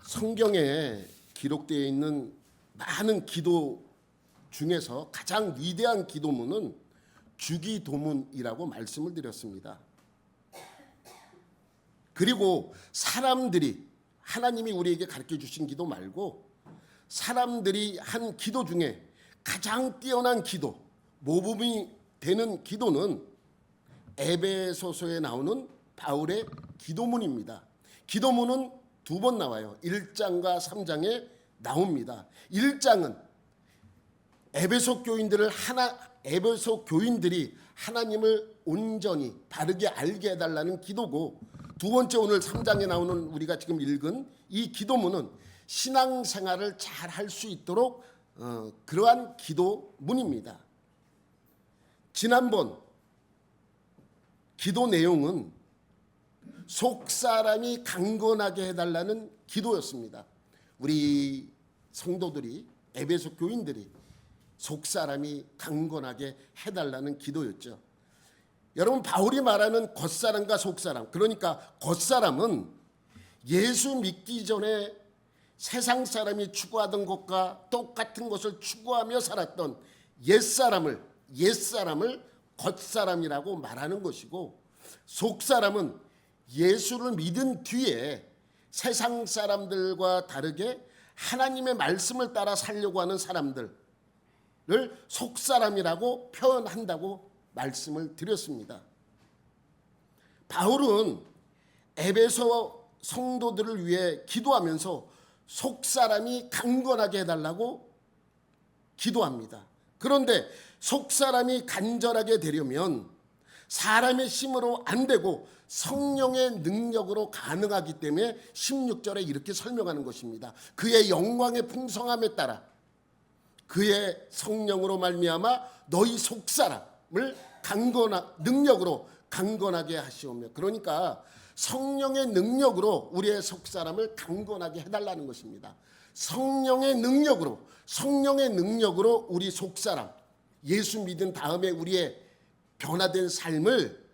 성경에 기록되어 있는 많은 기도 중에서 가장 위대한 기도문은 주기도문이라고 말씀을 드렸습니다. 그리고 사람들이, 하나님이 우리에게 가르쳐 주신 기도 말고 사람들이 한 기도 중에 가장 뛰어난 기도, 모범이 되는 기도는 에베소서에 나오는 바울의 기도문입니다. 기도문은 두 번 나와요. 1장과 3장에 나옵니다. 1장은 에베소 교인들이 하나님을 온전히 바르게 알게 해달라는 기도고, 두 번째 오늘 3장에 나오는 우리가 지금 읽은 이 기도문은 신앙생활을 잘 할 수 있도록 그러한 기도문입니다. 지난번 기도 내용은 속사람이 강건하게 해달라는 기도였습니다. 우리 성도들이, 에베소 교인들이 속사람이 강건하게 해달라는 기도였죠. 여러분, 바울이 말하는 겉사람과 속사람, 그러니까 겉사람은 예수 믿기 전에 세상 사람이 추구하던 것과 똑같은 것을 추구하며 살았던 옛사람을 겉사람이라고 말하는 것이고, 속사람은 예수를 믿은 뒤에 세상 사람들과 다르게 하나님의 말씀을 따라 살려고 하는 사람들을 속사람이라고 표현한다고 말씀을 드렸습니다. 바울은 에베소 성도들을 위해 기도하면서 속사람이 강건하게 해달라고 기도합니다. 그런데 속사람이 간절하게 되려면 사람의 힘으로 안 되고 성령의 능력으로 가능하기 때문에 16절에 이렇게 설명하는 것입니다. 그의 영광의 풍성함에 따라 그의 성령으로 말미암아 너희 속사람을 능력으로 강건하게 하시오며, 그러니까 성령의 능력으로 우리의 속사람을 강건하게 해달라는 것입니다. 성령의 능력으로 우리 속사람, 예수 믿은 다음에 우리의 변화된 삶을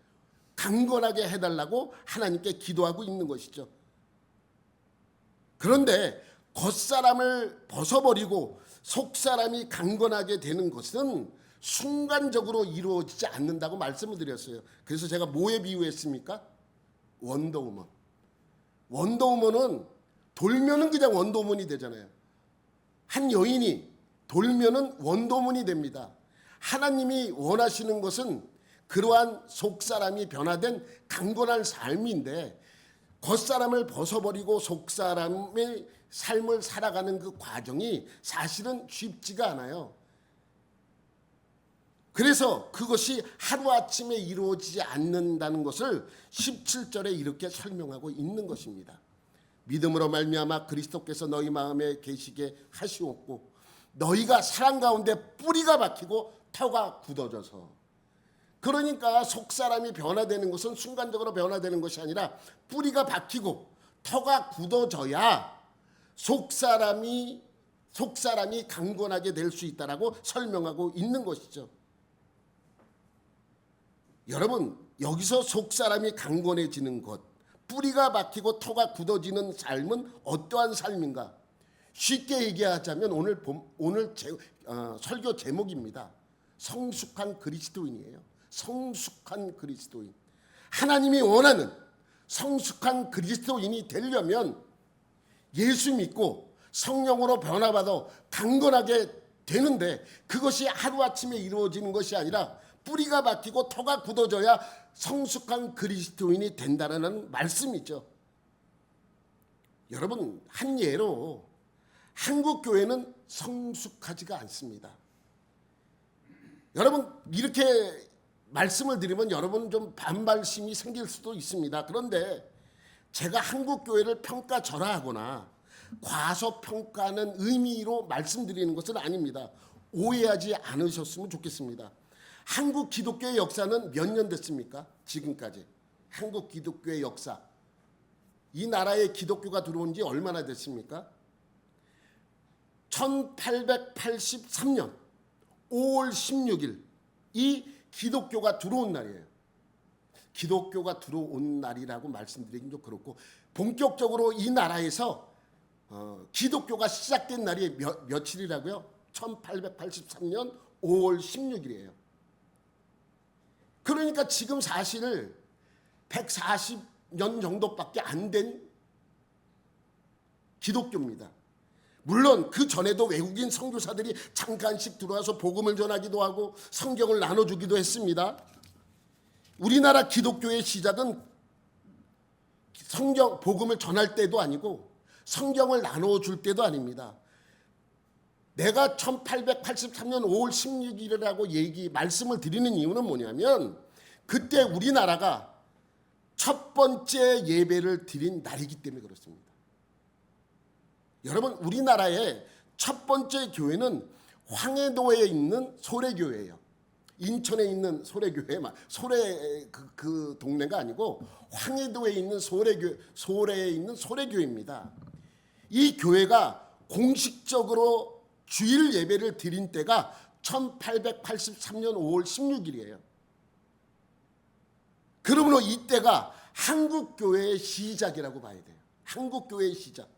강건하게 해달라고 하나님께 기도하고 있는 것이죠. 그런데 겉사람을 벗어버리고 속사람이 강건하게 되는 것은 순간적으로 이루어지지 않는다고 말씀을 드렸어요. 그래서 제가 뭐에 비유했습니까? 원더우먼. 원더우먼은 돌면은 그냥 원더우먼이 되잖아요. 한 여인이 돌면은 원더우먼이 됩니다. 하나님이 원하시는 것은 그러한 속사람이 변화된 강건한 삶인데, 겉사람을 벗어버리고 속사람의 삶을 살아가는 그 과정이 사실은 쉽지가 않아요. 그래서 그것이 하루아침에 이루어지지 않는다는 것을 17절에 이렇게 설명하고 있는 것입니다. 믿음으로 말미암아 그리스도께서 너희 마음에 계시게 하시옵고 너희가 사랑 가운데 뿌리가 박히고 터가 굳어져서, 그러니까 속사람이 변화되는 것은 순간적으로 변화되는 것이 아니라 뿌리가 박히고 터가 굳어져야 속사람이 강건하게 될 수 있다라고 설명하고 있는 것이죠. 여러분, 여기서 속사람이 강건해지는 것, 뿌리가 박히고 터가 굳어지는 삶은 어떠한 삶인가? 쉽게 얘기하자면 오늘 설교 제목입니다. 성숙한 그리스도인이에요. 성숙한 그리스도인. 하나님이 원하는 성숙한 그리스도인이 되려면 예수 믿고 성령으로 변화받아 강건하게 되는데, 그것이 하루아침에 이루어지는 것이 아니라 뿌리가 박히고 터가 굳어져야 성숙한 그리스도인이 된다는 말씀이죠. 여러분, 한 예로 한국 교회는 성숙하지가 않습니다. 여러분, 이렇게 말씀을 드리면 여러분 좀 반발심이 생길 수도 있습니다. 그런데 제가 한국 교회를 평가절하하거나 과소평가하는 의미로 말씀드리는 것은 아닙니다. 오해하지 않으셨으면 좋겠습니다. 한국 기독교의 역사는 몇 년 됐습니까? 지금까지 한국 기독교의 역사, 이 나라에 기독교가 들어온 지 얼마나 됐습니까? 1883년 5월 16일 이 기독교가 들어온 날이에요. 기독교가 들어온 날이라고 말씀드리긴 좀 그렇고, 본격적으로 이 나라에서 기독교가 시작된 날이 며칠이라고요? 1883년 5월 16일이에요. 그러니까 지금 사실 140년 정도밖에 안 된 기독교입니다. 물론 그 전에도 외국인 선교사들이 잠깐씩 들어와서 복음을 전하기도 하고 성경을 나눠주기도 했습니다. 우리나라 기독교의 시작은 성경 복음을 전할 때도 아니고 성경을 나눠줄 때도 아닙니다. 내가 1883년 5월 16일이라고 말씀을 드리는 이유는 뭐냐면 그때 우리나라가 첫 번째 예배를 드린 날이기 때문에 그렇습니다. 여러분, 우리나라의 첫 번째 교회는 황해도에 있는 소래교회예요. 인천에 있는 소래교회, 소래 그 동네가 아니고 황해도에 있는 소래에 있는 소래교회입니다. 이 교회가 공식적으로 주일 예배를 드린 때가 1883년 5월 16일이에요. 그러므로 이때가 한국교회의 시작이라고 봐야 돼요. 한국교회의 시작.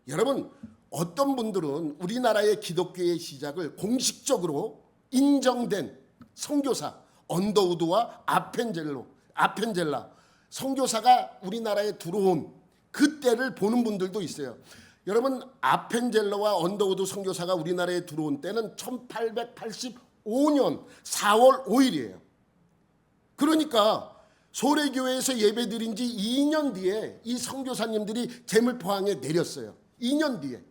여러분, 어떤 분들은 우리나라의 기독교의 시작을 공식적으로 인정된 선교사 언더우드와 아펜젤라 선교사가 우리나라에 들어온 그때를 보는 분들도 있어요. 여러분, 아펜젤러와 언더우드 선교사가 우리나라에 들어온 때는 1885년 4월 5일이에요. 그러니까 소래교회에서 예배드린 지 2년 뒤에 이 선교사님들이 제물포항에 내렸어요. 2년 뒤에.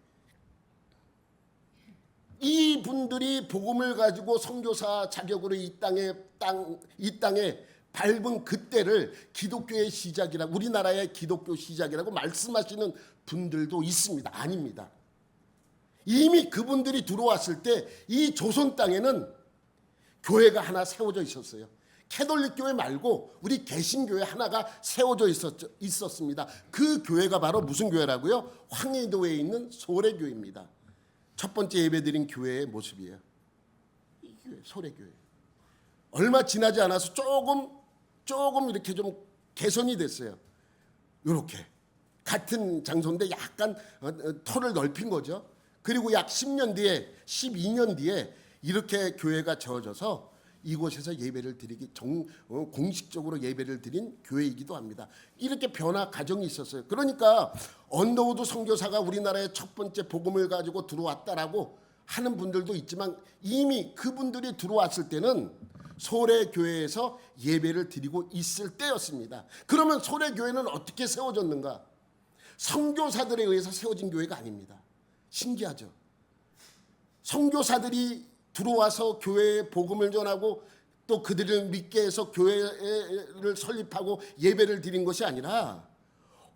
이 분들이 복음을 가지고 선교사 자격으로 이 땅에 밟은 그때를 기독교의 시작이라고, 우리나라의 기독교 시작이라고 말씀하시는 분들도 있습니다. 아닙니다. 이미 그분들이 들어왔을 때 이 조선 땅에는 교회가 하나 세워져 있었어요. 캐톨릭 교회 말고 우리 개신교회 하나가 세워져 있었습니다. 그 교회가 바로 무슨 교회라고요? 황해도에 있는 소래교회입니다. 첫 번째 예배드린 교회의 모습이에요. 이 교회, 소래교회. 얼마 지나지 않아서 조금 이렇게 좀 개선이 됐어요. 이렇게 같은 장소인데 약간 터를 넓힌 거죠. 그리고 약 10년 뒤에, 12년 뒤에 이렇게 교회가 지어져서 이곳에서 예배를 드리기 공식적으로 예배를 드린 교회이기도 합니다. 이렇게 변화 과정이 있었어요. 그러니까 언더우드 선교사가 우리나라에 첫 번째 복음을 가지고 들어왔다라고 하는 분들도 있지만 이미 그분들이 들어왔을 때는 소래교회에서 예배를 드리고 있을 때였습니다. 그러면 소래교회는 어떻게 세워졌는가? 선교사들에 의해서 세워진 교회가 아닙니다. 신기하죠? 선교사들이 들어와서 교회에 복음을 전하고 또 그들을 믿게 해서 교회를 설립하고 예배를 드린 것이 아니라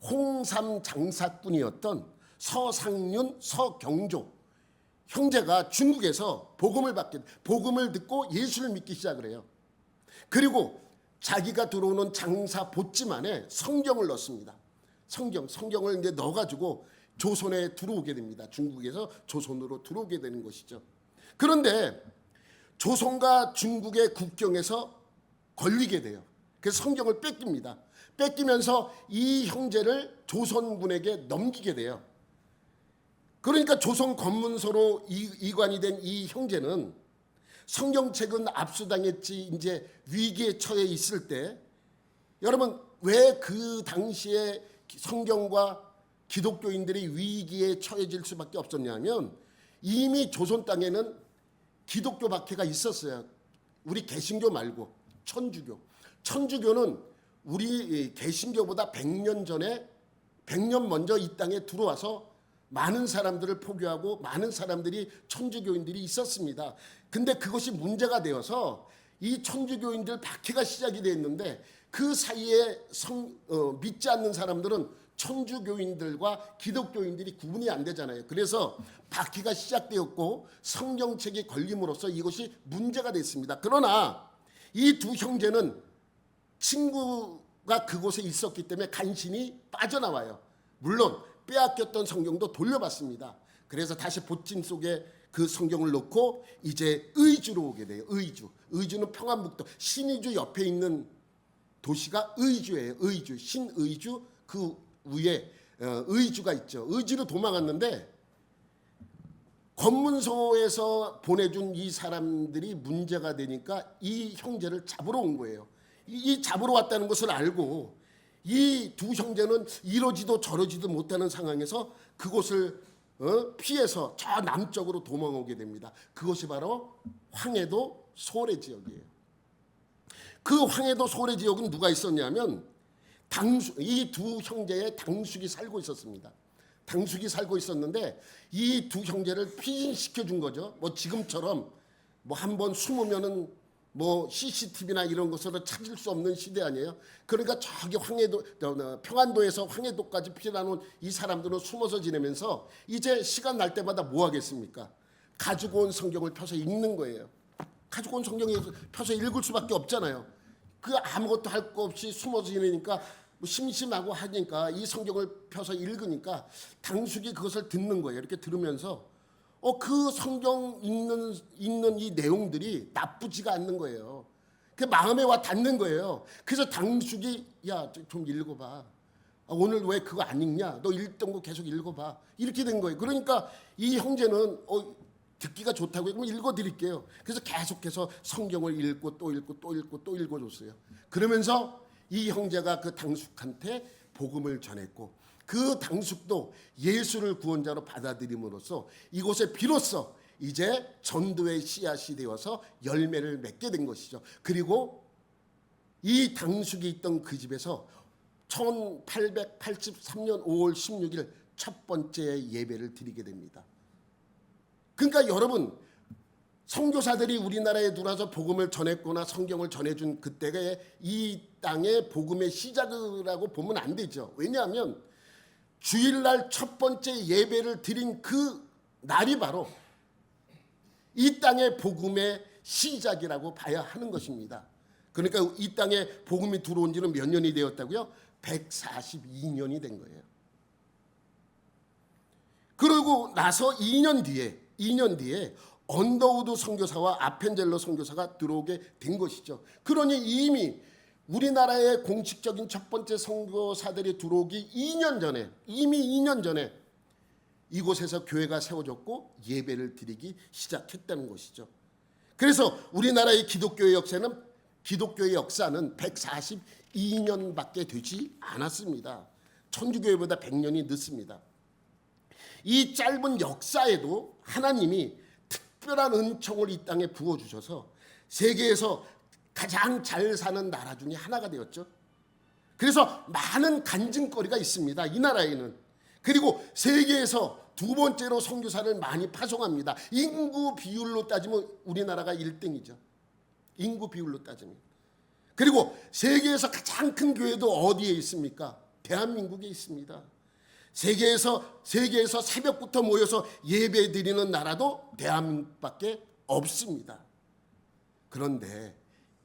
홍삼 장사꾼이었던 서상윤, 서경조 형제가 중국에서 복음을 듣고 예수를 믿기 시작을 해요. 그리고 자기가 들어오는 장사 보찜 안에 성경을 넣습니다. 성경을 이제 넣어가지고 조선에 들어오게 됩니다. 중국에서 조선으로 들어오게 되는 것이죠. 그런데 조선과 중국의 국경에서 걸리게 돼요. 그래서 성경을 뺏깁니다. 뺏기면서 이 형제를 조선군에게 넘기게 돼요. 그러니까 조선 검문소로 이관이 된 이 형제는 성경책은 압수당했지 이제 위기에 처해 있을 때, 여러분 왜 그 당시에 성경과 기독교인들이 위기에 처해질 수밖에 없었냐면 이미 조선 땅에는 기독교 박해가 있었어요. 우리 개신교 말고 천주교는 우리 개신교보다 100년 먼저 이 땅에 들어와서 많은 사람들을 포교하고 많은 사람들이 천주교인들이 있었습니다. 근데 그것이 문제가 되어서 이 천주교인들 박해가 시작이 됐는데 그 사이에 믿지 않는 사람들은 천주교인들과 기독교인들이 구분이 안 되잖아요. 그래서 박해가 시작되었고 성경책이 걸림으로써 이것이 문제가 됐습니다. 그러나 이 두 형제는 친구가 그곳에 있었기 때문에 간신히 빠져나와요. 물론 빼앗겼던 성경도 돌려받습니다. 그래서 다시 보찜 속에 그 성경을 넣고 이제 의주로 오게 돼요. 의주는 평안북도 신의주 옆에 있는 도시가 의주예요. 신의주 그 위에 의주가 있죠. 의주로 도망갔는데 검문소에서 보내준 이 사람들이 문제가 되니까 이 형제를 잡으러 온 거예요. 이 잡으러 왔다는 것을 알고 이 두 형제는 이러지도 저러지도 못하는 상황에서 그곳을 피해서 저 남쪽으로 도망오게 됩니다. 그것이 바로 황해도 소래 지역이에요. 그 황해도 소래 지역은 누가 있었냐면 이 두 형제의 당숙이 살고 있었습니다. 당숙이 살고 있었는데 이 두 형제를 피신시켜 준 거죠. 뭐 지금처럼 뭐 한번 숨으면은 뭐 CCTV나 이런 것으로 찾을 수 없는 시대 아니에요. 그러니까 저기 황해도 평안도에서 황해도까지 피난온 이 사람들은 숨어서 지내면서 이제 시간 날 때마다 뭐 하겠습니까? 가지고 온 성경을 펴서 읽는 거예요. 가지고 온 성경을 펴서 읽을 수밖에 없잖아요. 그 아무것도 할 거 없이 숨어서 지내니까 뭐 심심하고 하니까 이 성경을 펴서 읽으니까 당숙이 그것을 듣는 거예요. 이렇게 들으면서 그 성경 읽는 이 내용들이 나쁘지가 않는 거예요. 그 마음에 와 닿는 거예요. 그래서 당숙이 야 좀 읽어봐. 오늘 왜 그거 안 읽냐? 너 읽던 거 계속 읽어봐. 이렇게 된 거예요. 그러니까 이 형제는 듣기가 좋다고 그럼 읽어드릴게요. 그래서 계속해서 성경을 읽고 또 읽고 또 읽고 또 읽어줬어요. 그러면서 이 형제가 그 당숙한테 복음을 전했고 그 당숙도 예수를 구원자로 받아들임으로써 이곳에 비로소 이제 전도의 씨앗이 되어서 열매를 맺게 된 것이죠. 그리고 이 당숙이 있던 그 집에서 1883년 5월 16일 첫 번째 예배를 드리게 됩니다. 그러니까 여러분 선교사들이 우리나라에 들어와서 복음을 전했거나 성경을 전해준 그때가 이 땅의 복음의 시작이라고 보면 안 되죠. 왜냐하면 주일날 첫 번째 예배를 드린 그 날이 바로 이 땅의 복음의 시작이라고 봐야 하는 것입니다. 그러니까 이 땅에 복음이 들어온 지는 몇 년이 되었다고요? 142년이 된 거예요. 그러고 나서 2년 뒤에 언더우드 선교사와 아펜젤러 선교사가 들어오게 된 것이죠. 그러니 이미 우리나라의 공식적인 첫 번째 선교사들이 들어오기 2년 전에 이미 2년 전에 이곳에서 교회가 세워졌고 예배를 드리기 시작했다는 것이죠. 그래서 우리나라의 기독교의 역사는 142년밖에 되지 않았습니다. 천주교회보다 100년이 늦습니다. 이 짧은 역사에도 하나님이 특별한 은총을 이 땅에 부어주셔서 세계에서 가장 잘 사는 나라 중에 하나가 되었죠. 그래서 많은 간증거리가 있습니다. 이 나라에는. 그리고 세계에서 두 번째로 선교사를 많이 파송합니다. 인구 비율로 따지면 우리나라가 1등이죠. 인구 비율로 따지면. 그리고 세계에서 가장 큰 교회도 어디에 있습니까? 대한민국에 있습니다. 세계에서 새벽부터 모여서 예배 드리는 나라도 대한민국밖에 없습니다. 그런데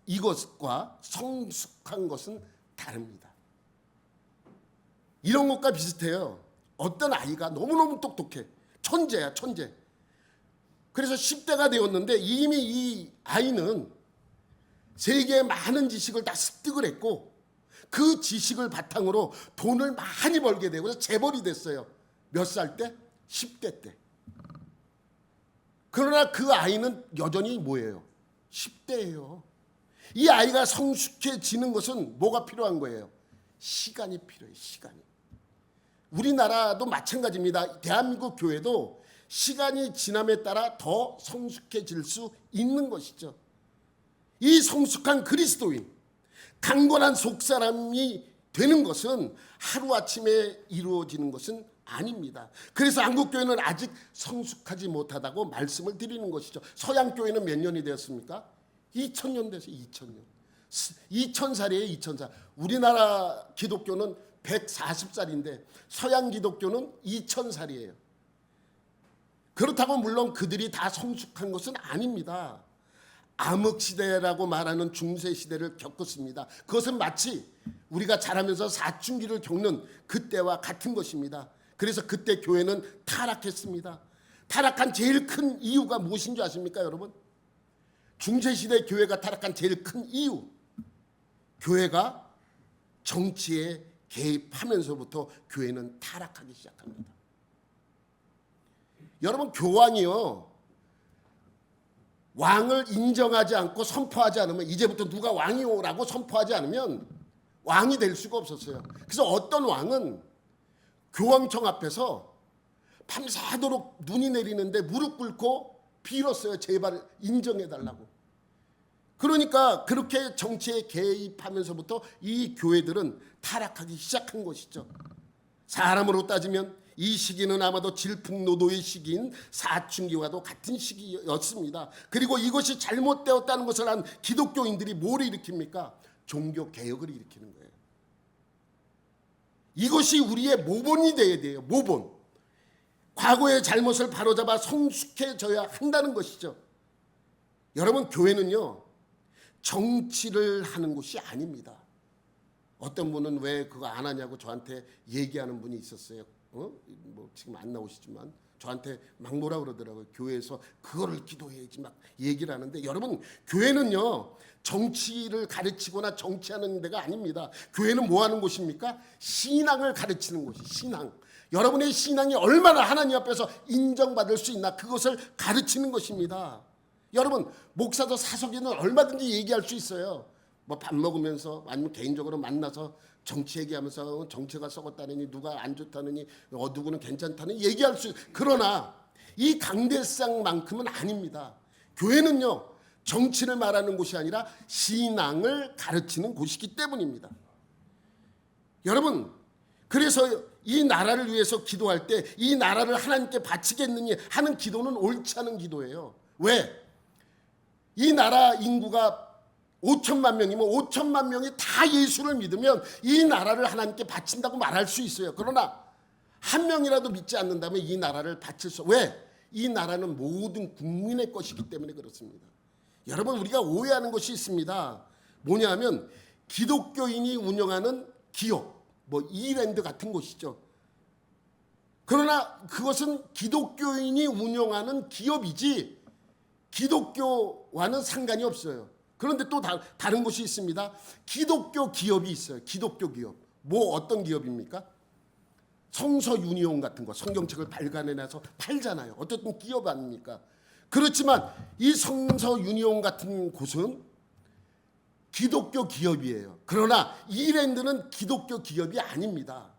이것과 성숙한 것은 다릅니다. 이런 것과 비슷해요. 어떤 아이가 너무너무 똑똑해. 천재야, 천재. 그래서 10대가 되었는데 이미 이 아이는 세계의 많은 지식을 다 습득을 했고 그 지식을 바탕으로 돈을 많이 벌게 되고 재벌이 됐어요. 몇 살 때? 10대 때. 그러나 그 아이는 여전히 뭐예요? 10대예요. 이 아이가 성숙해지는 것은 뭐가 필요한 거예요? 시간이 필요해요. 시간이. 우리나라도 마찬가지입니다. 대한민국 교회도 시간이 지남에 따라 더 성숙해질 수 있는 것이죠. 이 성숙한 그리스도인, 강건한 속사람이 되는 것은 하루아침에 이루어지는 것은 아닙니다. 그래서 한국교회는 아직 성숙하지 못하다고 말씀을 드리는 것이죠. 서양교회는 몇 년이 되었습니까? 2000년 돼서 2000년. 2000살이에요. 2000살. 우리나라 기독교는 140살인데 서양 기독교는 2000살이에요. 그렇다고 물론 그들이 다 성숙한 것은 아닙니다. 암흑시대라고 말하는 중세시대를 겪었습니다. 그것은 마치 우리가 자라면서 사춘기를 겪는 그때와 같은 것입니다. 그래서 그때 교회는 타락했습니다. 타락한 제일 큰 이유가 무엇인 줄 아십니까, 여러분? 중세시대 교회가 타락한 제일 큰 이유, 교회가 정치에 개입하면서부터 교회는 타락하기 시작합니다. 여러분, 교황이요, 왕을 인정하지 않고 선포하지 않으면, 이제부터 누가 왕이오라고 선포하지 않으면 왕이 될 수가 없었어요. 그래서 어떤 왕은 교황청 앞에서 밤새도록 눈이 내리는데 무릎 꿇고 빌었어요. 제발 인정해달라고. 그러니까 그렇게 정치에 개입하면서부터 이 교회들은 타락하기 시작한 것이죠. 사람으로 따지면 이 시기는 아마도 질풍노도의 시기인 사춘기와도 같은 시기였습니다. 그리고 이것이 잘못되었다는 것을 한 기독교인들이 뭘 일으킵니까? 종교개혁을 일으키는 거예요. 이것이 우리의 모본이 되어야 돼요. 모본. 과거의 잘못을 바로잡아 성숙해져야 한다는 것이죠. 여러분, 교회는요, 정치를 하는 곳이 아닙니다. 어떤 분은 왜 그거 안 하냐고 저한테 얘기하는 분이 있었어요. 뭐 지금 안 나오시지만 저한테 막 뭐라 그러더라고요. 교회에서 그거를 기도해야지 막 얘기를 하는데, 여러분, 교회는요, 정치를 가르치거나 정치하는 데가 아닙니다. 교회는 뭐 하는 곳입니까? 신앙을 가르치는 곳이, 신앙. 여러분의 신앙이 얼마나 하나님 앞에서 인정받을 수 있나, 그것을 가르치는 것입니다. 여러분, 목사도 사석에는 얼마든지 얘기할 수 있어요. 뭐 밥 먹으면서 아니면 개인적으로 만나서 정치 얘기하면서 정치가 썩었다느니 누가 안 좋다느니 누구는 괜찮다느니 얘기할 수 있어요. 그러나 이 강대상만큼은 아닙니다. 교회는요, 정치를 말하는 곳이 아니라 신앙을 가르치는 곳이기 때문입니다. 여러분, 그래서 이 나라를 위해서 기도할 때 이 나라를 하나님께 바치겠느니 하는 기도는 옳지 않은 기도예요. 왜? 이 나라 인구가 5천만 명이면 5천만 명이 다 예수를 믿으면 이 나라를 하나님께 바친다고 말할 수 있어요. 그러나 한 명이라도 믿지 않는다면 이 나라를 바칠 수, 왜? 이 나라는 모든 국민의 것이기 때문에 그렇습니다. 여러분, 우리가 오해하는 것이 있습니다. 뭐냐면 기독교인이 운영하는 기업, 뭐 이랜드 같은 곳이죠. 그러나 그것은 기독교인이 운영하는 기업이지 기독교와는 상관이 없어요. 그런데 또 다른 것이 있습니다. 기독교 기업이 있어요. 기독교 기업. 뭐 어떤 기업입니까? 성서 유니온 같은 거, 성경책을 발간해내서 팔잖아요. 어쨌든 기업 아닙니까? 그렇지만 이 성서 유니온 같은 곳은 기독교 기업이에요. 그러나 이랜드는 기독교 기업이 아닙니다.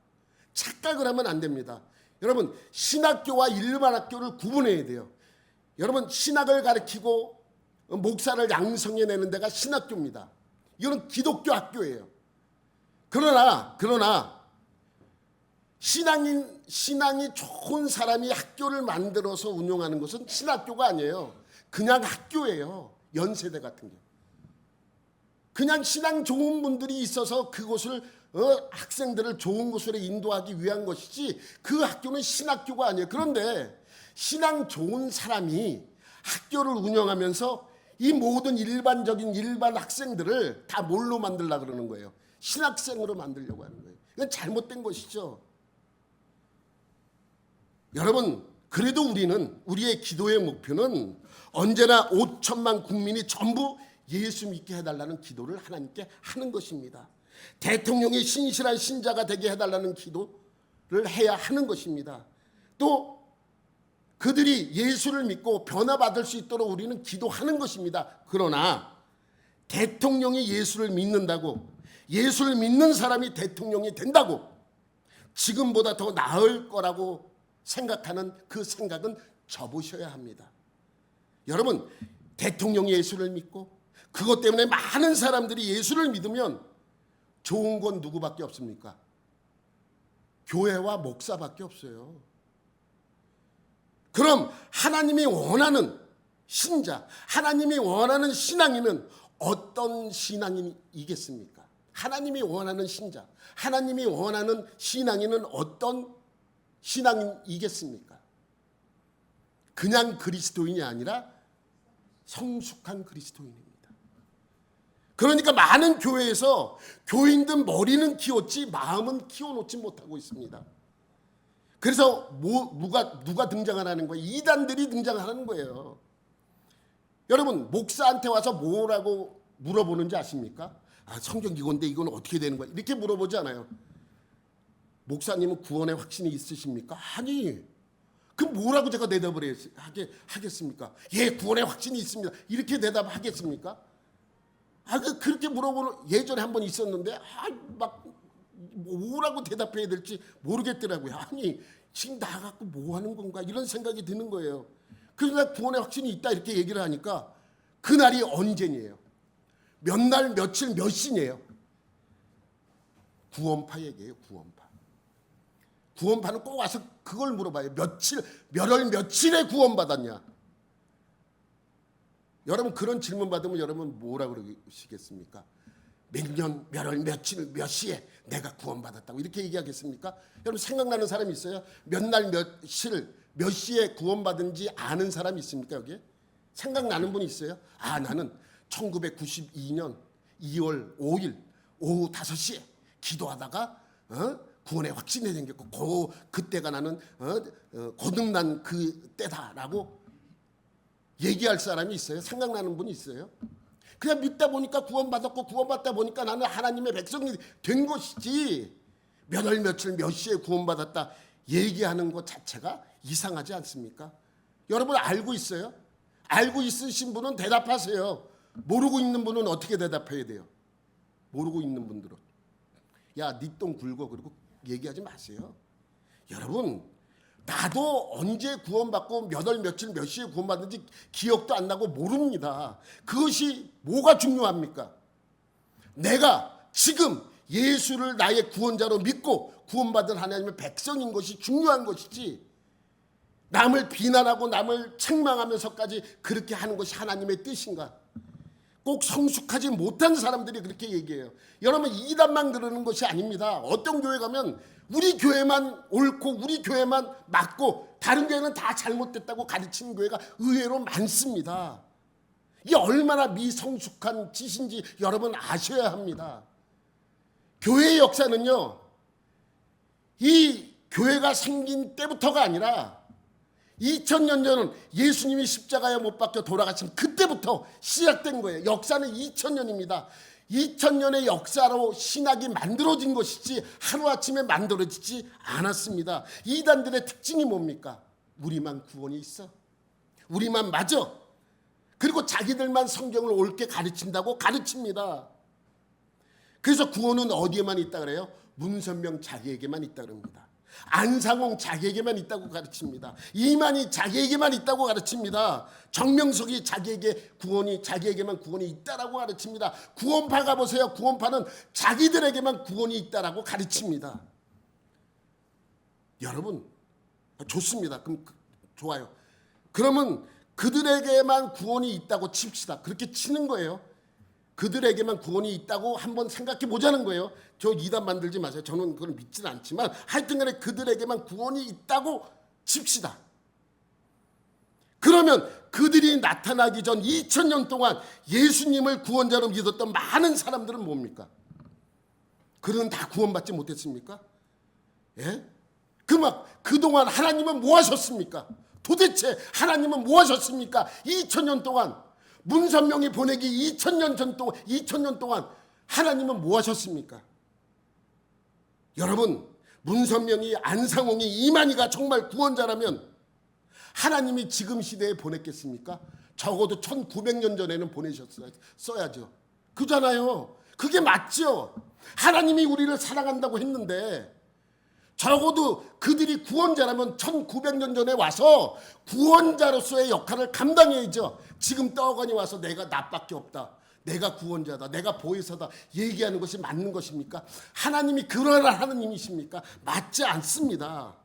착각을 하면 안 됩니다. 여러분, 신학교와 일반 학교를 구분해야 돼요. 여러분, 신학을 가르치고 목사를 양성해내는 데가 신학교입니다. 이거는 기독교 학교예요. 그러나 신앙이 좋은 사람이 학교를 만들어서 운영하는 것은 신학교가 아니에요. 그냥 학교예요. 연세대 같은 게. 그냥 신앙 좋은 분들이 있어서 그곳을 학생들을 좋은 곳으로 인도하기 위한 것이지 그 학교는 신학교가 아니에요. 그런데 신앙 좋은 사람이 학교를 운영하면서 이 모든 일반 학생들을 다 뭘로 만들려고 그러는 거예요? 신학생으로 만들려고 하는 거예요. 이건 잘못된 것이죠. 여러분, 그래도 우리의 기도의 목표는 언제나 5천만 국민이 전부 예수 믿게 해달라는 기도를 하나님께 하는 것입니다. 대통령이 신실한 신자가 되게 해달라는 기도를 해야 하는 것입니다. 또 그들이 예수를 믿고 변화받을 수 있도록 우리는 기도하는 것입니다. 그러나 대통령이 예수를 믿는다고, 예수를 믿는 사람이 대통령이 된다고 지금보다 더 나을 거라고 생각하는 그 생각은 접으셔야 합니다. 여러분, 대통령이 예수를 믿고 그것 때문에 많은 사람들이 예수를 믿으면 좋은 건 누구밖에 없습니까? 교회와 목사밖에 없어요. 그럼 하나님이 원하는 신자, 하나님이 원하는 신앙인은 어떤 신앙인이겠습니까? 하나님이 원하는 신자, 하나님이 원하는 신앙인은 어떤 신앙인이겠습니까? 그냥 그리스도인이 아니라 성숙한 그리스도인입니다. 그러니까 많은 교회에서 교인들 머리는 키웠지 마음은 키워놓지 못하고 있습니다. 그래서 누가 등장하는 거예요? 이단들이 등장하는 거예요. 여러분, 목사한테 와서 뭐라고 물어보는지 아십니까? 성경 이건데 이건 어떻게 되는 거야? 이렇게 물어보지 않아요. 목사님은 구원의 확신이 있으십니까? 아니, 그럼 뭐라고 제가 대답을 하겠습니까? 예, 구원의 확신이 있습니다. 이렇게 대답하겠습니까? 그렇게 물어보는 예전에 한 번 있었는데 막 뭐라고 대답해야 될지 모르겠더라고요. 아니, 지금 나가고 뭐 하는 건가 이런 생각이 드는 거예요. 그래서 내가 구원의 확신이 있다 이렇게 얘기를 하니까 그날이 언제니에요? 몇 날, 며칠, 몇 시니에요? 구원파 얘기예요. 구원파. 구원파는 꼭 와서 그걸 물어봐요. 몇 월 며칠에 구원받았냐? 여러분 그런 질문 받으면 여러분 뭐라 그러시겠습니까? 몇 년, 몇 월, 며칠, 몇 시에 내가 구원받았다고 이렇게 얘기하겠습니까? 여러분 생각나는 사람이 있어요? 몇 날, 며칠, 몇 시에 구원받은지 아는 사람이 있습니까? 여기에? 생각나는 분이 있어요? 나는 1992년 2월 5일 오후 5시에 기도하다가 구원의 확신이 생겼고 그때가 나는 거듭난 그 때다라고 얘기할 사람이 있어요? 생각나는 분이 있어요? 그냥 믿다 보니까 구원받았고 구원받다 보니까 나는 하나님의 백성이 된 것이지 몇 월 며칠 몇 시에 구원받았다 얘기하는 것 자체가 이상하지 않습니까? 여러분 알고 있어요? 알고 있으신 분은 대답하세요. 모르고 있는 분은 어떻게 대답해야 돼요? 모르고 있는 분들은 야, 네 똥 굴고 그러고 얘기하지 마세요. 여러분 나도 언제 구원받고 몇 월 며칠 몇 시에 구원받는지 기억도 안 나고 모릅니다. 그것이 뭐가 중요합니까? 내가 지금 예수를 나의 구원자로 믿고 구원받은 하나님의 백성인 것이 중요한 것이지 남을 비난하고 남을 책망하면서까지 그렇게 하는 것이 하나님의 뜻인가? 꼭 성숙하지 못한 사람들이 그렇게 얘기해요. 여러분 이단만 그러는 것이 아닙니다. 어떤 교회 가면 우리 교회만 옳고 우리 교회만 맞고 다른 교회는 다 잘못됐다고 가르치는 교회가 의외로 많습니다. 이게 얼마나 미성숙한 짓인지 여러분 아셔야 합니다. 교회의 역사는요, 이 교회가 생긴 때부터가 아니라 2000년 전은 예수님이 십자가에 못 박혀 돌아가신 그때부터 시작된 거예요. 역사는 2000년입니다. 2000년의 역사로 신학이 만들어진 것이지 하루아침에 만들어지지 않았습니다. 이단들의 특징이 뭡니까? 우리만 구원이 있어. 우리만 맞아. 그리고 자기들만 성경을 옳게 가르친다고 가르칩니다. 그래서 구원은 어디에만 있다 그래요? 문선명 자기에게만 있다 그럽니다. 안상홍 자기에게만 있다고 가르칩니다. 이만희 자기에게만 있다고 가르칩니다. 정명석이 자기에게만 구원이 있다라고 가르칩니다. 구원파 가보세요. 구원파는 자기들에게만 구원이 있다라고 가르칩니다. 여러분 좋습니다. 그럼 좋아요. 그러면 그들에게만 구원이 있다고 칩시다. 그렇게 치는 거예요. 그들에게만 구원이 있다고 한번 생각해 보자는 거예요. 저 이단 만들지 마세요. 저는 그걸 믿지는 않지만 하여튼간에 그들에게만 구원이 있다고 칩시다. 그러면 그들이 나타나기 전 2000년 동안 예수님을 구원자로 믿었던 많은 사람들은 뭡니까? 그들은 다 구원받지 못했습니까? 예? 그동안 하나님은 뭐 하셨습니까? 도대체 하나님은 뭐 하셨습니까? 2000년 동안 문선명이 보내기 2000년 동안 하나님은 뭐 하셨습니까? 여러분 문선명이 안상홍이 이만희가 정말 구원자라면 하나님이 지금 시대에 보냈겠습니까? 적어도 1900년 전에는 보내셨어야죠. 그잖아요. 그게 맞죠. 하나님이 우리를 사랑한다고 했는데 적어도 그들이 구원자라면 1900년 전에 와서 구원자로서의 역할을 감당해야죠. 지금 떠가니 와서 내가 나밖에 없다. 내가 구원자다. 내가 보혜사다. 얘기하는 것이 맞는 것입니까? 하나님이 그러한 하나님이십니까? 맞지 않습니다.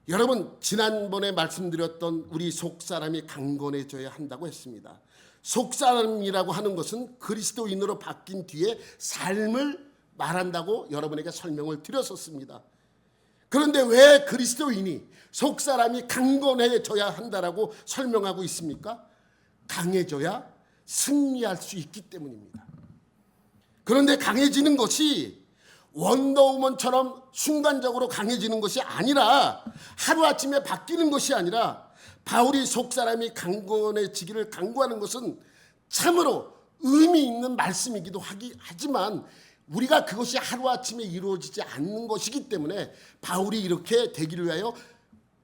여러분 지난번에 말씀드렸던 우리 속사람이 강건해져야 한다고 했습니다. 속사람이라고 하는 것은 그리스도인으로 바뀐 뒤에 삶을 말한다고 여러분에게 설명을 드렸었습니다. 그런데 왜 그리스도인이 속사람이 강건해져야 한다라고 설명하고 있습니까? 강해져야 승리할 수 있기 때문입니다. 그런데 강해지는 것이 원더우먼처럼 순간적으로 강해지는 것이 아니라 하루아침에 바뀌는 것이 아니라 바울이 속사람이 강건해지기를 강구하는 것은 참으로 의미 있는 말씀이기도 하지만 우리가 그것이 하루아침에 이루어지지 않는 것이기 때문에 바울이 이렇게 되기를 위하여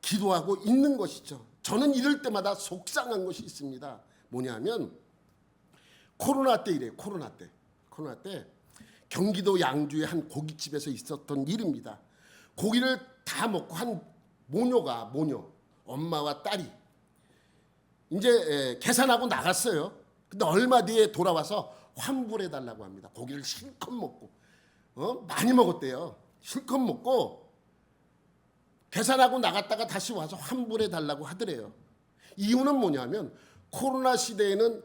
기도하고 있는 것이죠. 저는 이럴 때마다 속상한 것이 있습니다. 뭐냐면 코로나 때 이래요. 코로나 때 경기도 양주의 한 고깃집에서 있었던 일입니다. 고기를 다 먹고 한 모녀 엄마와 딸이 이제 계산하고 나갔어요. 근데 얼마 뒤에 돌아와서 환불해 달라고 합니다. 고기를 실컷 먹고 많이 먹었대요. 실컷 먹고 계산하고 나갔다가 다시 와서 환불해 달라고 하더래요. 이유는 뭐냐면 코로나 시대에는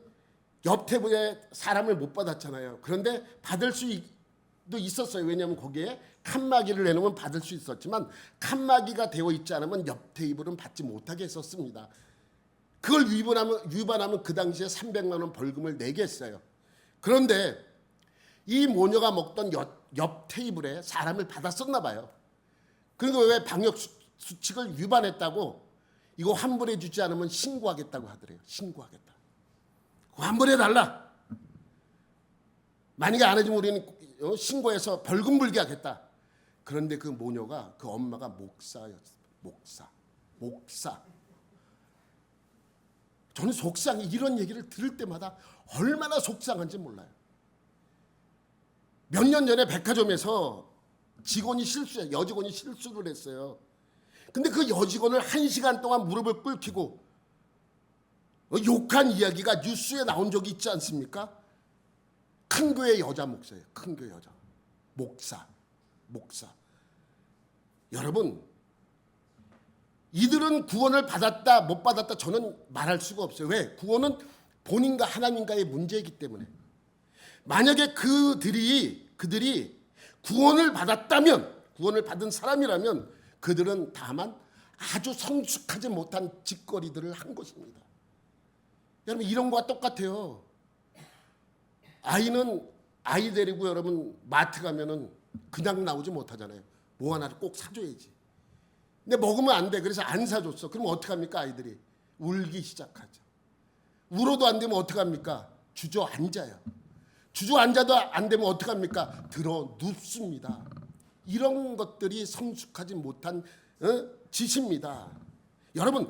옆 테이블에 사람을 못 받았잖아요. 그런데 받을 수도 있었어요. 왜냐하면 거기에 칸막이를 해놓으면 받을 수 있었지만 칸막이가 되어 있지 않으면 옆 테이블은 받지 못하게 했었습니다. 그걸 위반하면 그 당시에 300만 원 벌금을 내게 했어요. 그런데 이 모녀가 먹던 옆 테이블에 사람을 받았었나 봐요. 그리고 왜 방역 수칙을 위반했다고 이거 환불해 주지 않으면 신고하겠다고 하더래요. 신고하겠다. 환불해달라. 만약에 안 해주면 우리는 신고해서 벌금 물게 하겠다. 그런데 그 모녀가 그 엄마가 목사였어요. 목사. 저는 속상해. 이런 얘기를 들을 때마다 얼마나 속상한지 몰라요. 몇 년 전에 백화점에서 여직원이 실수를 했어요. 근데 그 여직원을 1시간 동안 무릎을 꿇히고 욕한 이야기가 뉴스에 나온 적이 있지 않습니까? 큰 교회 여자 목사예요. 큰 교회 여자. 목사. 여러분, 이들은 구원을 받았다 못 받았다 저는 말할 수가 없어요. 왜? 구원은 본인과 하나님과의 문제이기 때문에. 만약에 그들이 구원을 받은 사람이라면 그들은 다만 아주 성숙하지 못한 짓거리들을 한 것입니다. 여러분, 이런 거와 똑같아요. 아이 데리고 여러분 마트 가면은 그냥 나오지 못하잖아요. 뭐 하나를 꼭 사줘야지. 근데 먹으면 안 돼. 그래서 안 사줬어. 그럼 어떡합니까? 아이들이 울기 시작하죠. 울어도 안 되면 어떡합니까? 주저앉아요. 주저앉아도 안 되면 어떡합니까? 들어 눕습니다. 이런 것들이 성숙하지 못한 짓입니다. 여러분,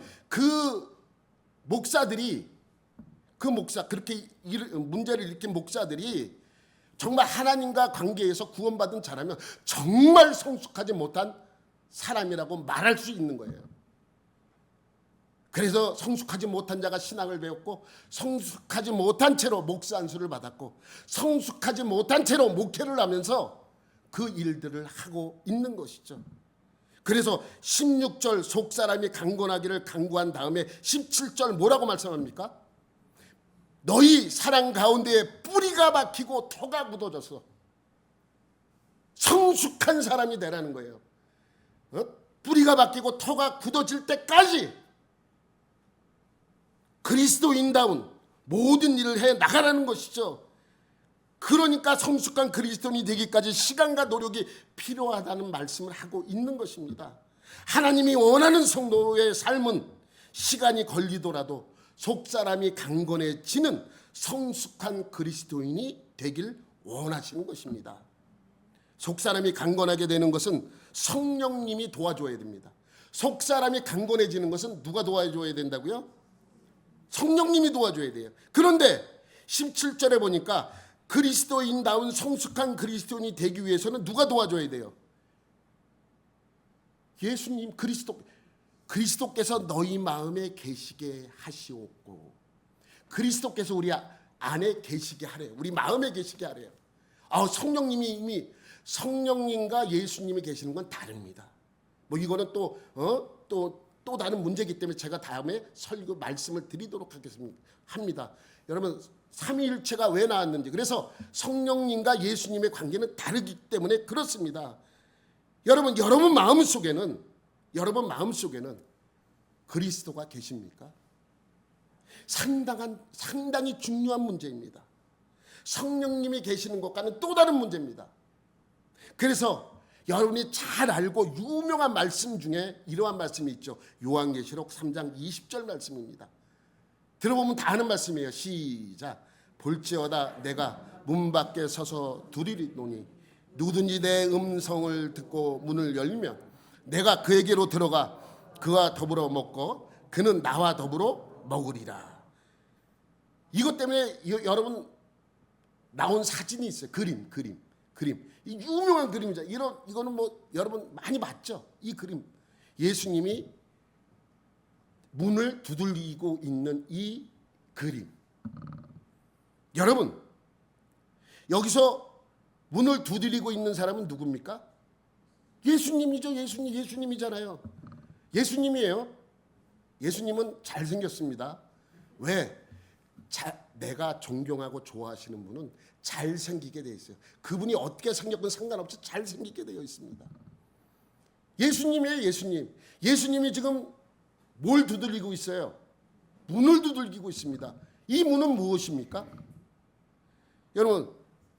그렇게 문제를 일으킨 목사들이 정말 하나님과 관계에서 구원받은 자라면 정말 성숙하지 못한 사람이라고 말할 수 있는 거예요. 그래서 성숙하지 못한 자가 신앙을 배웠고, 성숙하지 못한 채로 목사 안수를 받았고, 성숙하지 못한 채로 목회를 하면서 그 일들을 하고 있는 것이죠. 그래서 16절 속사람이 강건하기를 강구한 다음에 17절 뭐라고 말씀합니까? 너희 사랑 가운데에 뿌리가 박히고 토가 굳어져서 성숙한 사람이 되라는 거예요. 뿌리가 박히고 토가 굳어질 때까지 그리스도인다운 모든 일을 해 나가라는 것이죠. 그러니까 성숙한 그리스도인이 되기까지 시간과 노력이 필요하다는 말씀을 하고 있는 것입니다. 하나님이 원하는 성도의 삶은 시간이 걸리더라도 속사람이 강건해지는 성숙한 그리스도인이 되길 원하시는 것입니다. 속사람이 강건하게 되는 것은 성령님이 도와줘야 됩니다. 속사람이 강건해지는 것은 누가 도와줘야 된다고요? 성령님이 도와줘야 돼요. 그런데 17절에 보니까 그리스도인다운 성숙한 그리스도인이 되기 위해서는 누가 도와줘야 돼요? 예수님, 그리스도께서 너희 마음에 계시게 하시옵고, 그리스도께서 우리 안에 계시게 하래요. 우리 마음에 계시게 하래요. 성령님이 이미 성령님과 예수님이 계시는 건 다릅니다. 뭐 이거는 또 다른 문제이기 때문에 제가 다음에 말씀을 드리도록 합니다. 여러분, 삼위일체가 왜 나왔는지, 그래서 성령님과 예수님의 관계는 다르기 때문에 그렇습니다. 여러분 마음속에는 그리스도가 계십니까? 상당히 중요한 문제입니다. 성령님이 계시는 것과는 또 다른 문제입니다. 그래서 여러분이 잘 알고 유명한 말씀 중에 이러한 말씀이 있죠. 요한계시록 3장 20절 말씀입니다. 들어보면 다 아는 말씀이에요. 시작. 볼지어다 내가 문 밖에 서서 두드리노니 누구든지 내 음성을 듣고 문을 열면 내가 그에게로 들어가 그와 더불어 먹고 그는 나와 더불어 먹으리라. 이것 때문에 여러분 나온 사진이 있어요. 그림. 이 유명한 그림이죠. 이거는 뭐 여러분 많이 봤죠. 이 그림. 예수님이 문을 두들기고 있는 이 그림. 여러분, 여기서 문을 두드리고 있는 사람은 누굽니까? 예수님이죠. 예수님이잖아요. 예수님이에요. 예수님은 잘생겼습니다. 왜? 내가 존경하고 좋아하시는 분은 잘생기게 되어 있어요. 그분이 어떻게 생겼건 상관없이 잘생기게 되어 있습니다. 예수님이에요. 예수님이 지금 뭘 두들기고 있어요? 문을 두들기고 있습니다. 이 문은 무엇입니까? 여러분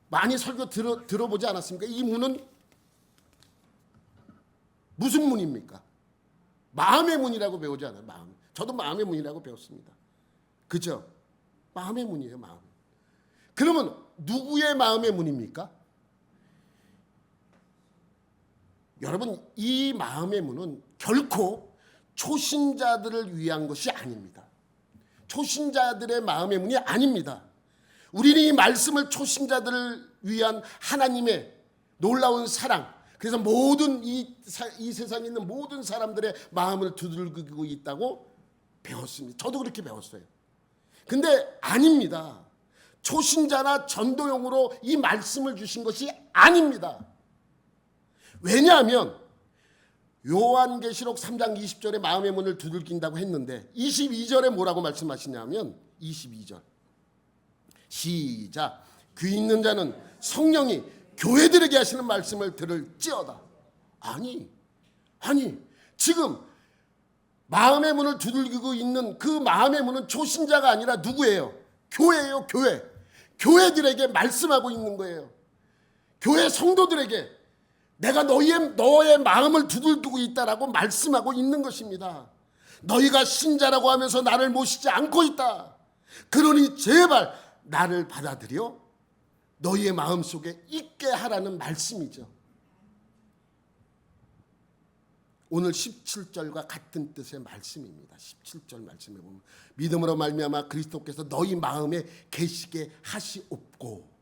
많이 설교 들어보지 않았습니까? 이 문은 무슨 문입니까? 마음의 문이라고 배우지 않아요. 마음. 저도 마음의 문이라고 배웠습니다. 그죠? 마음의 문이에요. 마음. 그러면 누구의 마음의 문입니까? 여러분 이 마음의 문은 결코 초신자들을 위한 것이 아닙니다. 초신자들의 마음의 문이 아닙니다. 우리는 이 말씀을 초신자들을 위한 하나님의 놀라운 사랑, 그래서 모든 이 세상에 있는 모든 사람들의 마음을 두들기고 있다고 배웠습니다. 저도 그렇게 배웠어요. 근데 아닙니다. 초신자나 전도용으로 이 말씀을 주신 것이 아닙니다. 왜냐하면 요한계시록 3장 20절에 마음의 문을 두들긴다고 했는데 22절에 뭐라고 말씀하시냐면 22절 시작. 귀 있는 자는 성령이 교회들에게 하시는 말씀을 들을지어다. 아니 지금 마음의 문을 두들기고 있는 그 마음의 문은 초신자가 아니라 누구예요? 교회예요. 교회들에게 말씀하고 있는 거예요. 교회 성도들에게 내가 너의 마음을 두들기고 있다라고 말씀하고 있는 것입니다. 너희가 신자라고 하면서 나를 모시지 않고 있다. 그러니 제발 나를 받아들여 너희의 마음속에 있게 하라는 말씀이죠. 오늘 17절과 같은 뜻의 말씀입니다. 17절 말씀에 보면 믿음으로 말미암아 그리스도께서 너희 마음에 계시게 하시옵고,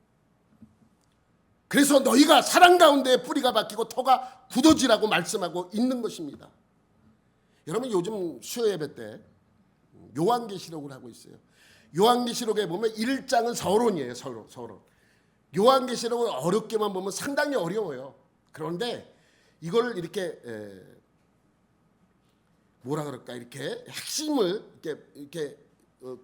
그래서 너희가 사랑 가운데 뿌리가 박히고 터가 굳어지라고 말씀하고 있는 것입니다. 여러분 요즘 수요 예배 때 요한계시록을 하고 있어요. 요한계시록에 보면 1장은 서론이에요. 서론. 요한계시록을 어렵게만 보면 상당히 어려워요. 그런데 이걸 이렇게 뭐라 그럴까, 이렇게 핵심을 이렇게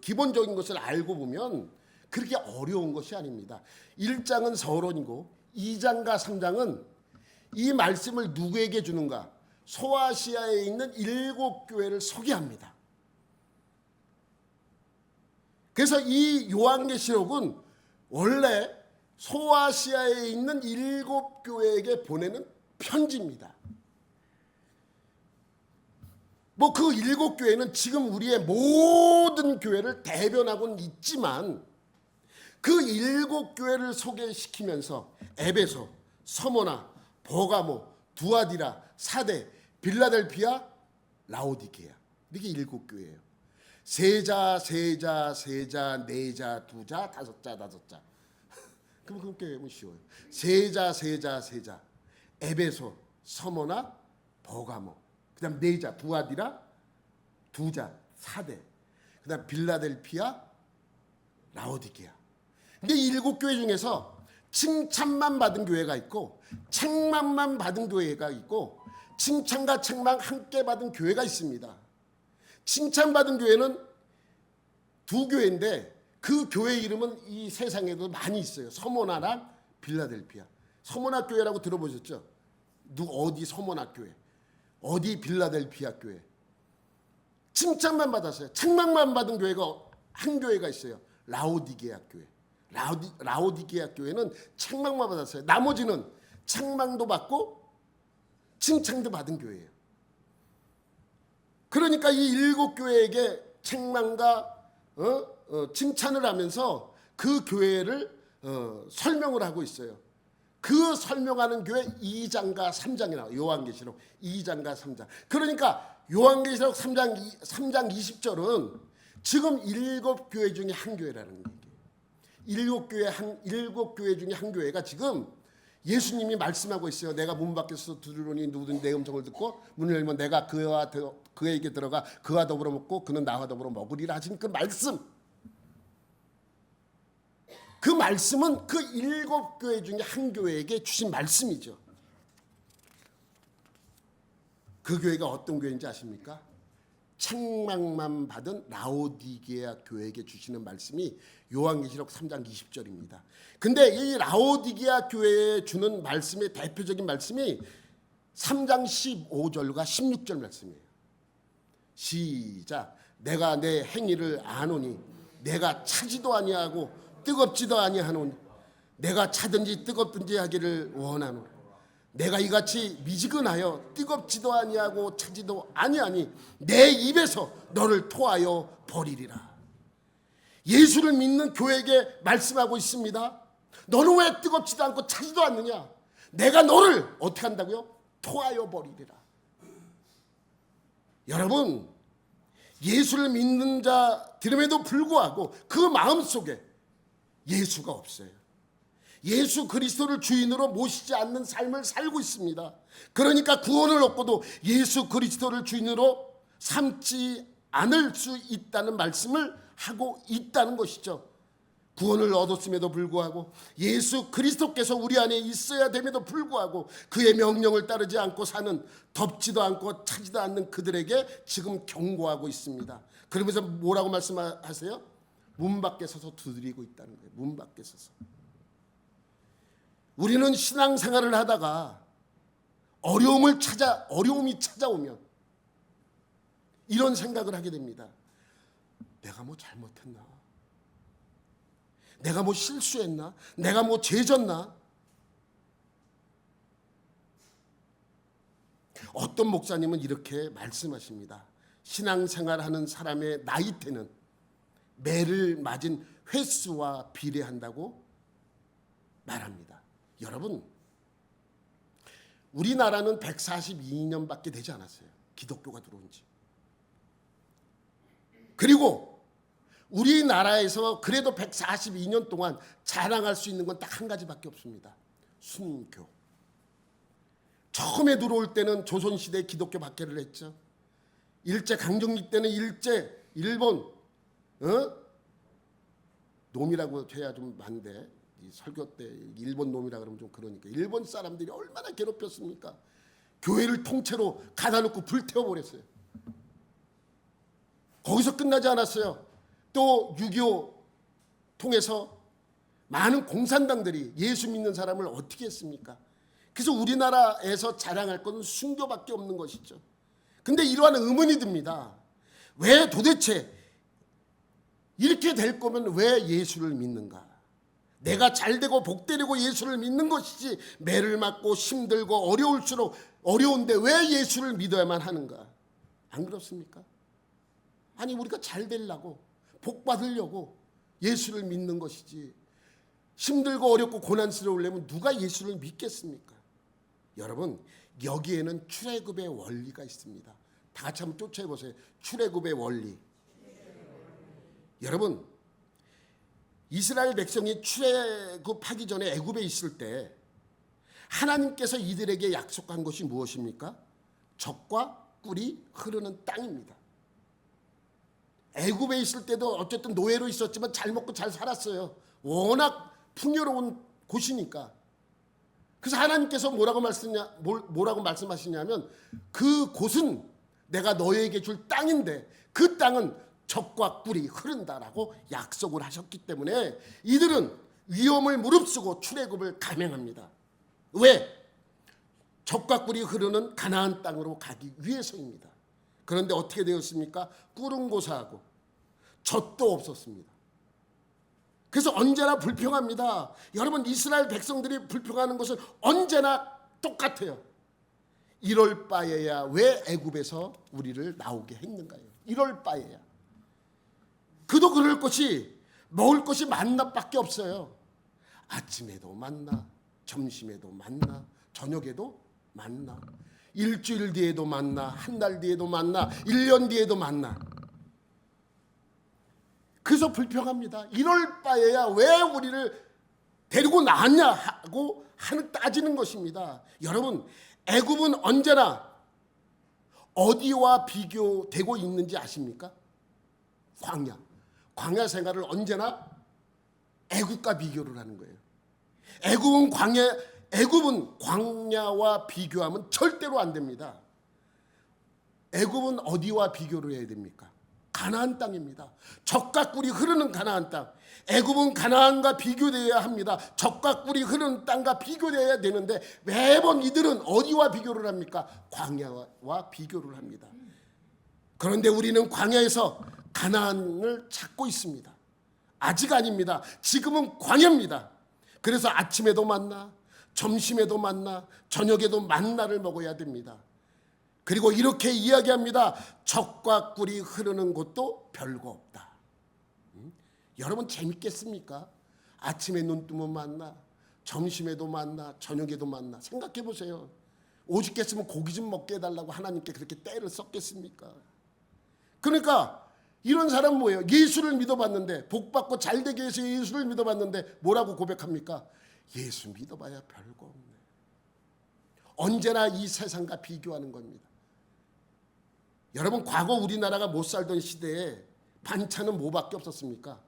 기본적인 것을 알고 보면 그렇게 어려운 것이 아닙니다. 1장은 서론이고 2장과 3장은 이 말씀을 누구에게 주는가? 소아시아에 있는 7교회를 소개합니다. 그래서 이 요한계시록은 원래 소아시아에 있는 7교회에게 보내는 편지입니다. 뭐 그 7교회는 지금 우리의 모든 교회를 대변하고는 있지만 그 7교회를 소개시키면서 에베소, 서모나, 버가모, 두아디라, 사대, 빌라델피아, 라오디게아, 이렇게 7교회예요. 세자, 네자, 두자, 다섯자. 그럼 그렇게 외우면 쉬워요. 세자, 에베소, 서모나, 버가모, 그다음 네자, 두아디라, 두자, 사대, 그다음 빌라델피아, 라오디게아. 근데 이 7교회 중에서 칭찬만 받은 교회가 있고 책망만 받은 교회가 있고 칭찬과 책망 함께 받은 교회가 있습니다. 칭찬받은 교회는 2교회인데 그 교회 이름은 이 세상에도 많이 있어요. 서모나랑 빌라델피아. 서모나 교회라고 들어보셨죠? 어디 서모나 교회, 어디 빌라델피아 교회. 칭찬만 받았어요. 책망만 받은 교회가 한 교회가 있어요. 라오디게아 교회. 라오디게아 교회는 책망만 받았어요. 나머지는 책망도 받고 칭찬도 받은 교회예요. 그러니까 이 7교회에게 책망과 칭찬을 하면서 그 교회를 설명을 하고 있어요. 그 설명하는 교회 2장과 3장이 나와요. 요한계시록 2장과 3장. 그러니까 요한계시록 3장 20절은 지금 7교회 중에 한 교회라는 얘기예요. 7교회 중에 한 교회가 지금 예수님이 말씀하고 있어요. 내가 문 밖에서 두드리니 누구든 내 음성을 듣고 문을 열면 내가 그에게 들어가 그와 더불어 먹고 그는 나와 더불어 먹으리라 하신 그 말씀. 그 말씀은 그 7교회 중에 한 교회에게 주신 말씀이죠. 그 교회가 어떤 교회인지 아십니까? 책망만 받은 라오디게아 교회에게 주시는 말씀이 요한계시록 3장 20절입니다. 근데 이 라오디게아 교회에 주는 말씀의 대표적인 말씀이 3장 15절과 16절 말씀이에요. 시작. 내가 내 행위를 아노니 내가 차지도 아니하고 뜨겁지도 아니하노니 내가 차든지 뜨겁든지 하기를 원하노라. 내가 이같이 미지근하여 뜨겁지도 아니하고 차지도 아니하니 내 입에서 너를 토하여 버리리라. 예수를 믿는 교회에게 말씀하고 있습니다. 너는 왜 뜨겁지도 않고 차지도 않느냐? 내가 너를 어떻게 한다고요? 토하여 버리리라. 여러분, 예수를 믿는 자들임에도 불구하고 그 마음속에 예수가 없어요. 예수 그리스도를 주인으로 모시지 않는 삶을 살고 있습니다. 그러니까 구원을 얻고도 예수 그리스도를 주인으로 삼지 않을 수 있다는 말씀을 하고 있다는 것이죠. 구원을 얻었음에도 불구하고 예수 그리스도께서 우리 안에 있어야 됨에도 불구하고 그의 명령을 따르지 않고 사는 덥지도 않고 차지도 않는 그들에게 지금 경고하고 있습니다. 그러면서 뭐라고 말씀하세요? 문 밖에 서서 두드리고 있다는 거예요. 문 밖에 서서. 우리는 신앙생활을 하다가 어려움이 찾아오면 이런 생각을 하게 됩니다. 내가 뭐 잘못했나? 내가 뭐 실수했나? 내가 뭐 죄졌나? 어떤 목사님은 이렇게 말씀하십니다. 신앙생활하는 사람의 나이테는 매를 맞은 횟수와 비례한다고 말합니다. 여러분, 우리나라는 142년밖에 되지 않았어요. 기독교가 들어온 지. 그리고 우리나라에서 그래도 142년 동안 자랑할 수 있는 건 딱 한 가지밖에 없습니다. 순교. 처음에 들어올 때는 조선시대 기독교 박해를 했죠. 일제 강점기 때는 일본 놈이라고 해야 좀 많은데 이 설교 때 일본 놈이라 그러면 좀 그러니까 일본 사람들이 얼마나 괴롭혔습니까? 교회를 통째로 가다놓고 불태워버렸어요. 거기서 끝나지 않았어요. 또 6.25 통해서 많은 공산당들이 예수 믿는 사람을 어떻게 했습니까? 그래서 우리나라에서 자랑할 건 순교밖에 없는 것이죠. 근데 이러한 의문이 듭니다. 왜 도대체 이렇게 될 거면 왜 예수를 믿는가? 내가 잘되고 복되리고 예수를 믿는 것이지 매를 맞고 힘들고 어려운데 왜 예수를 믿어야만 하는가? 안 그렇습니까? 아니 우리가 잘 되려고 복 받으려고 예수를 믿는 것이지 힘들고 어렵고 고난스러우려면 누가 예수를 믿겠습니까? 여러분, 여기에는 출애굽의 원리가 있습니다. 다 같이 한번 쫓아보세요. 출애굽의 원리. 여러분, 이스라엘 백성이 출애굽하기 전에 애굽에 있을 때 하나님께서 이들에게 약속한 것이 무엇입니까? 젖과 꿀이 흐르는 땅입니다. 애굽에 있을 때도 어쨌든 노예로 있었지만 잘 먹고 잘 살았어요. 워낙 풍요로운 곳이니까. 그래서 하나님께서 뭐라고 말씀하시냐면 그 곳은 내가 너에게 줄 땅인데 그 땅은 젖과 꿀이 흐른다라고 약속을 하셨기 때문에 이들은 위험을 무릅쓰고 출애굽을 감행합니다. 왜? 젖과 꿀이 흐르는 가나안 땅으로 가기 위해서입니다. 그런데 어떻게 되었습니까? 꿀은 고사하고 젖도 없었습니다. 그래서 언제나 불평합니다. 여러분, 이스라엘 백성들이 불평하는 것은 언제나 똑같아요. 이럴 바에야 왜 애굽에서 우리를 나오게 했는가요? 이럴 바에야. 그도 그럴 것이 먹을 것이 만나밖에 없어요. 아침에도 만나, 점심에도 만나, 저녁에도 만나, 일주일 뒤에도 만나, 한 달 뒤에도 만나, 1년 뒤에도 만나. 그래서 불평합니다. 이럴 바에야 왜 우리를 데리고 나왔냐 하고 따지는 것입니다. 여러분, 애굽은 언제나 어디와 비교되고 있는지 아십니까? 광야 생활을 언제나 애굽과 비교를 하는 거예요. 애굽은 광야와 비교하면 절대로 안 됩니다. 애굽은 어디와 비교를 해야 됩니까? 가나안 땅입니다. 적과 꿀이 흐르는 가나안 땅. 애굽은 가나안과 비교되어야 합니다. 적과 꿀이 흐르는 땅과 비교되어야 되는데 매번 이들은 어디와 비교를 합니까? 광야와 비교를 합니다. 그런데 우리는 광야에서 가나안을 찾고 있습니다. 아직 아닙니다. 지금은 광야입니다. 그래서 아침에도 만나, 점심에도 만나, 저녁에도 만나를 먹어야 됩니다. 그리고 이렇게 이야기합니다. 적과 꿀이 흐르는 곳도 별거 없다. 여러분 재밌겠습니까? 아침에 눈 뜨면 만나, 점심에도 만나, 저녁에도 만나. 생각해 보세요. 오죽했으면 고기 좀 먹게 해달라고 하나님께 그렇게 때를 썼겠습니까? 그러니까 이런 사람은 뭐예요? 예수를 믿어봤는데, 복받고 잘되게 해서 예수를 믿어봤는데 뭐라고 고백합니까? 예수 믿어봐야 별거 없네. 언제나 이 세상과 비교하는 겁니다. 여러분, 과거 우리나라가 못 살던 시대에 반찬은 뭐밖에 없었습니까?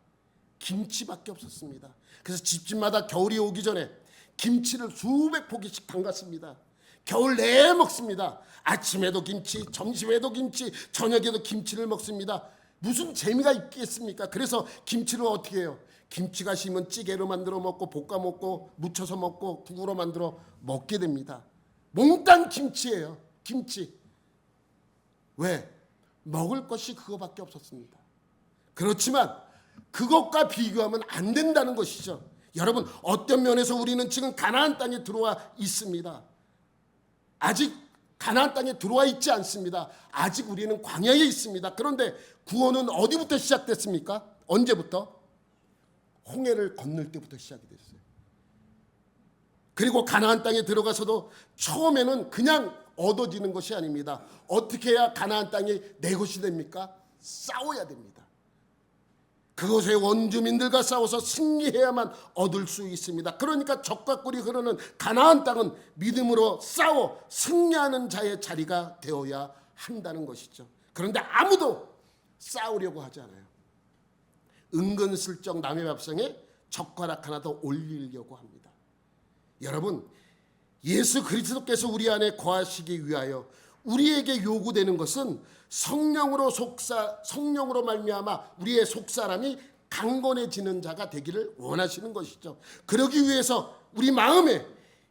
김치밖에 없었습니다. 그래서 집집마다 겨울이 오기 전에 김치를 수백 포기씩 담갔습니다. 겨울 내내 먹습니다. 아침에도 김치, 점심에도 김치, 저녁에도 김치를 먹습니다. 무슨 재미가 있겠습니까? 그래서 김치를 어떻게 해요? 김치가 심은 찌개로 만들어 먹고 볶아 먹고 무쳐서 먹고 국으로 만들어 먹게 됩니다. 몽땅 김치예요. 김치. 왜? 먹을 것이 그거밖에 없었습니다. 그렇지만 그것과 비교하면 안 된다는 것이죠. 여러분, 어떤 면에서 우리는 지금 가나안 땅에 들어와 있습니다. 아직 가나안 땅에 들어와 있지 않습니다. 아직 우리는 광야에 있습니다. 그런데 구원은 어디부터 시작됐습니까? 언제부터? 홍해를 건널 때부터 시작이 됐어요. 그리고 가나안 땅에 들어가서도 처음에는 그냥 얻어지는 것이 아닙니다. 어떻게 해야 가나안 땅이 내 것이 됩니까? 싸워야 됩니다. 그곳의 원주민들과 싸워서 승리해야만 얻을 수 있습니다. 그러니까 적과 꿀이 흐르는 가나안 땅은 믿음으로 싸워 승리하는 자의 자리가 되어야 한다는 것이죠. 그런데 아무도 싸우려고 하지 않아요. 은근슬쩍 남의 밥상에 젓가락 하나 더 올리려고 합니다. 여러분, 예수 그리스도께서 우리 안에 거하시기 위하여 우리에게 요구되는 것은 성령으로 말미암아 우리의 속사람이 강건해지는 자가 되기를 원하시는 것이죠. 그러기 위해서 우리 마음에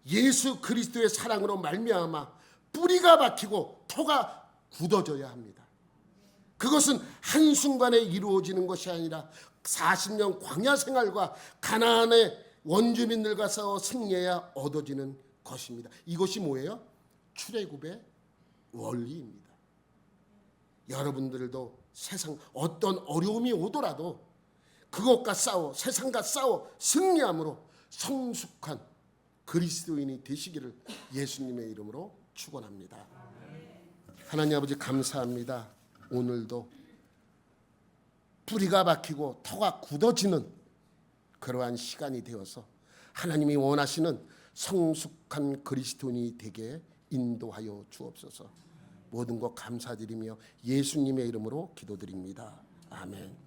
예수 그리스도의 사랑으로 말미암아 뿌리가 박히고 토가 굳어져야 합니다. 그것은 한순간에 이루어지는 것이 아니라 40년 광야 생활과 가나안의 원주민들과 싸워 승리해야 얻어지는 것입니다. 이것이 뭐예요? 출애굽의 원리입니다. 여러분들도 세상 어떤 어려움이 오더라도 그것과 싸워, 세상과 싸워 승리함으로 성숙한 그리스도인이 되시기를 예수님의 이름으로 축원합니다. 하나님 아버지 감사합니다. 오늘도 뿌리가 박히고 터가 굳어지는 그러한 시간이 되어서 하나님이 원하시는 성숙한 그리스도인이 되게 인도하여 주옵소서. 모든 것 감사드리며 예수님의 이름으로 기도드립니다. 아멘.